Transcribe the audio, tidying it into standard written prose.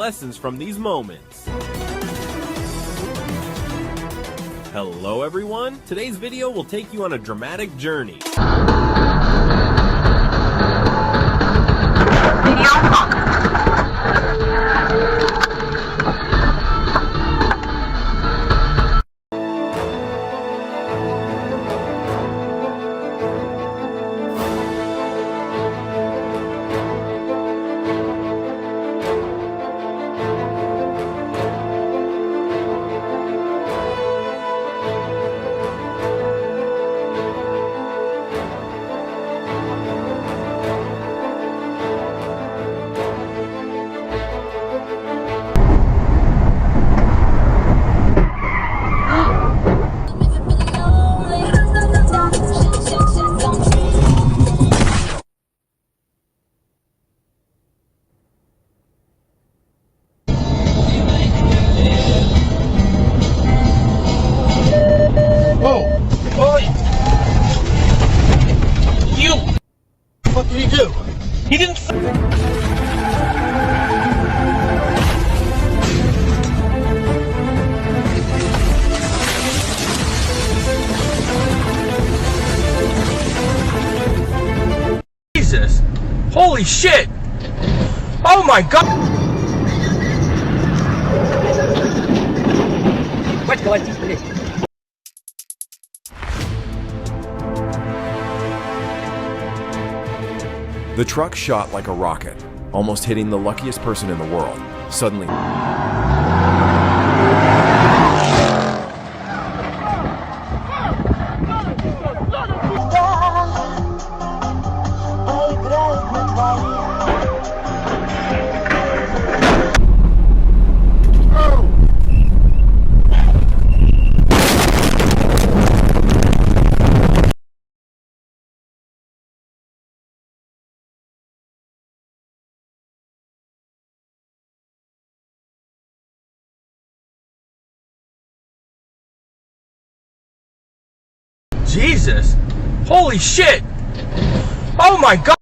lessons from these moments. Hello everyone! Today's video will take you on a dramatic journey. What did he do? He didn't. Jesus! Holy shit! Oh my god! The truck shot like a rocket, almost hitting the luckiest person in the world. Suddenly, Jesus! Holy shit! Oh my god!